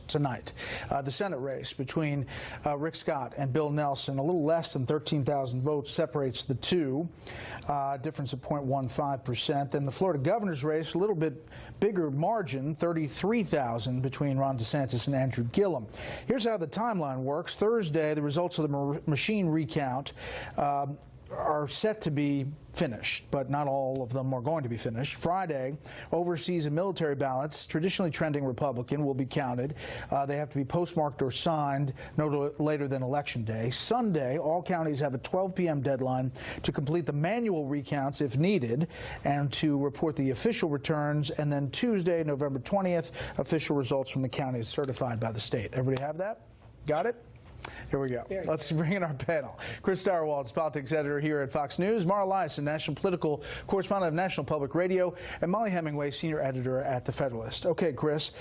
tonight. The Senate race between Rick Scott and Bill Nelson, a little less than 13,000 votes separates the two, difference of 0.15%. Then the Florida governor's race, a little bit bigger margin, 33,000 between Ron DeSantis and Andrew Gillum. Here's how the timeline works. Thursday, the results of the machine recount are set to be finished, but not all of them are going to be finished. Friday, overseas and military ballots, traditionally trending Republican, will be counted. They have to be postmarked or signed no later than Election Day. Sunday, all counties have a 12 p.m. deadline to complete the manual recounts if needed and to report the official returns. And then Tuesday, November 20th, official results from the counties certified by the state. Everybody have that? Got it? Here we go. Let's bring in our panel. Chris Starwald's politics editor here at Fox News, Mara Liasson, national political correspondent of National Public Radio, and Molly Hemingway, senior editor at The Federalist. Okay, Chris,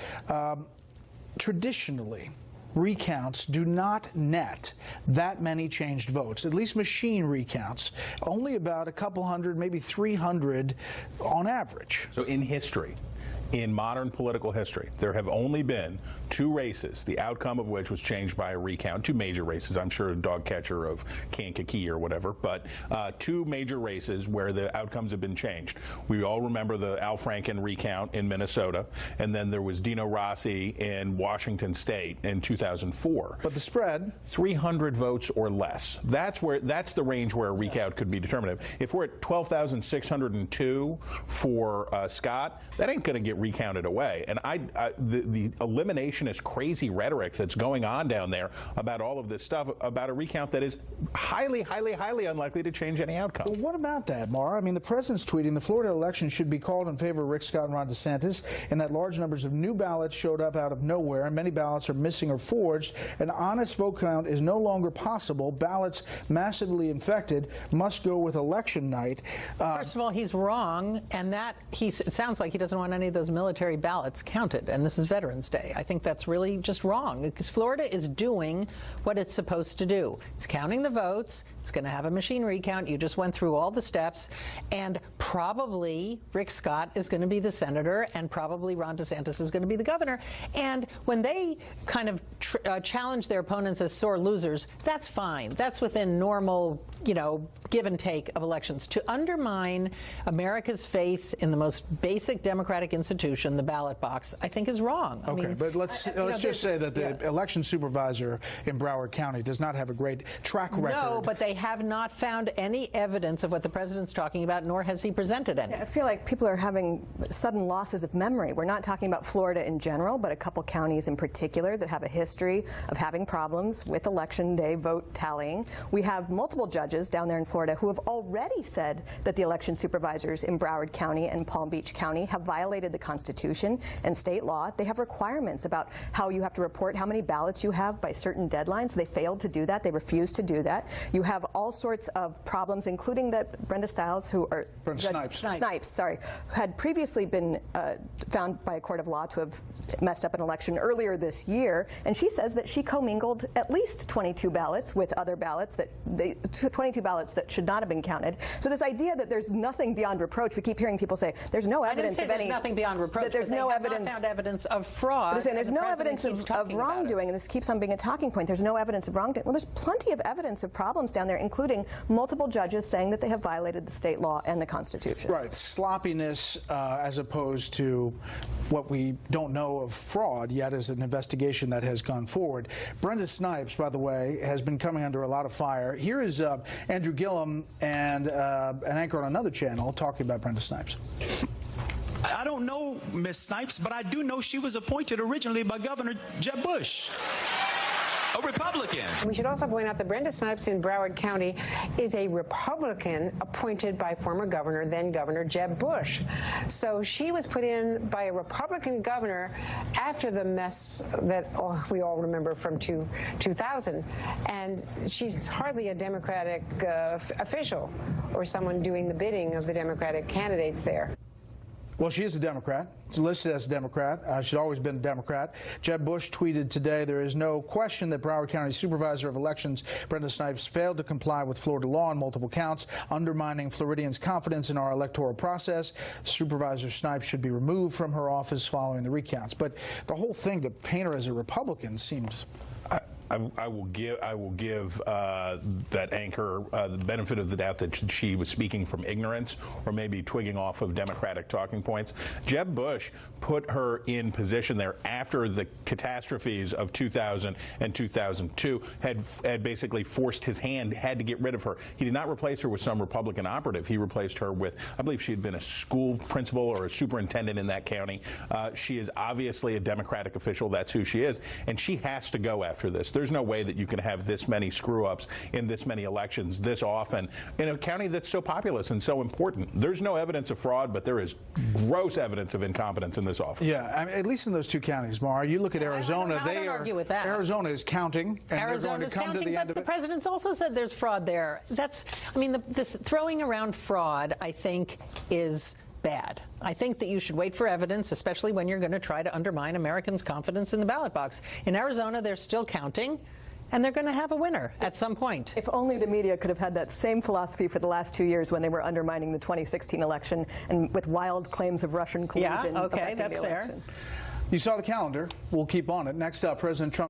traditionally, recounts do not net that many changed votes, at least machine recounts, only about a couple hundred, maybe 300 on average. So in history, in modern political history, there have only been two races, the outcome of which was changed by a recount, two major races, I'm sure a dog catcher of Kankakee or whatever, but two major races where the outcomes have been changed. We all remember the Al Franken recount in Minnesota, and then there was Dino Rossi in Washington State in 2004. But the spread? 300 votes or less. That's the range where a recount could be determinative. If we're at 12,602 for Scott, that ain't going to get recounted away. And the eliminationist crazy rhetoric that's going on down there about all of this stuff, about a recount that is highly, highly, highly unlikely to change any outcome. Well, what about that, Mara? I mean, the president's tweeting the Florida election should be called in favor of Rick Scott and Ron DeSantis, and that large numbers of new ballots showed up out of nowhere, and many ballots are missing or forged. An honest vote count is no longer possible. Ballots massively infected must go with election night. First of all, he's wrong, and it sounds like he doesn't want any of those military ballots counted, and this is Veterans Day. I think that's really just wrong, because Florida is doing what it's supposed to do. It's counting the votes. It's going to have a machine recount. You just went through all the steps, and probably Rick Scott is going to be the senator, and probably Ron DeSantis is going to be the governor. And when they kind of challenge their opponents as sore losers, that's fine. That's within normal, give and take of elections. To undermine America's faith in the most basic democratic institution, the ballot box, I think is wrong. Okay, I mean, but let's just say that the election supervisor in Broward County does not have a great track record. No, but they have not found any evidence of what the president's talking about, nor has he presented any. I feel like people are having sudden losses of memory. We're not talking about Florida in general, but a couple counties in particular that have a history of having problems with election day vote tallying. We have multiple judges down there in Florida who have already said that the election supervisors in Broward County and Palm Beach County have violated the Constitution and state law. They have requirements about how you have to report how many ballots you have by certain deadlines. They failed to do that. They refused to do that. You have all sorts of problems, including that Brenda Snipes, had previously been found by a court of law to have messed up an election earlier this year, and she says that she commingled at least 22 ballots with other ballots 22 ballots that should not have been counted. So this idea that there's nothing beyond reproach, we keep hearing people say there's no evidence of any. There's nothing beyond reproach. That there's no evidence. Not found evidence of fraud. They're saying there's no evidence of wrongdoing, and this keeps on being a talking point. There's no evidence of wrongdoing. Well, there's plenty of evidence of problems down there, including multiple judges saying that they have violated the state law and the Constitution. Right, sloppiness as opposed to what we don't know of fraud yet as an investigation that has gone forward. Brenda Snipes, by the way, has been coming under a lot of fire. Here is Andrew Gillum and an anchor on another channel talking about Brenda Snipes. I don't know Ms. Snipes, but I do know she was appointed originally by Governor Jeb Bush, a Republican. We should also point out that Brenda Snipes in Broward County is a Republican appointed by former governor, then Governor Jeb Bush. So she was put in by a Republican governor after the mess that we all remember from 2000. And she's hardly a Democratic official or someone doing the bidding of the Democratic candidates there. Well, she is a Democrat. She's listed as a Democrat. She's always been a Democrat. Jeb Bush tweeted today, "There is no question that Broward County Supervisor of Elections Brenda Snipes failed to comply with Florida law on multiple counts, undermining Floridians' confidence in our electoral process. Supervisor Snipes should be removed from her office following the recounts." But the whole thing to paint her as a Republican seems... I will give that anchor the benefit of the doubt that she was speaking from ignorance or maybe twigging off of Democratic talking points. Jeb Bush put her in position there after the catastrophes of 2000 and 2002 had basically forced his hand, had to get rid of her. He did not replace her with some Republican operative. He replaced her with, I believe she had been a school principal or a superintendent in that county. She is obviously a Democratic official. That's who she is. And she has to go after this. There's no way that you can have this many screw-ups in this many elections this often in a county that's so populous and so important. There's no evidence of fraud, but there is gross evidence of incompetence in this office. Yeah, I mean, at least in those two counties, Mara. You look at Arizona. I don't argue with that. Arizona is counting, and Arizona's they're going to come counting, to the end but of the it. president's also said there's fraud there. That's, I mean, this throwing around fraud, I think, is bad. I think that you should wait for evidence, especially when you're going to try to undermine Americans' confidence in the ballot box. In Arizona, they're still counting, and they're going to have a winner at some point. If only the media could have had that same philosophy for the last 2 years when they were undermining the 2016 election and with wild claims of Russian collusion. Yeah, okay, affecting that's the fair. election. You saw the calendar. We'll keep on it. Next up, President Trump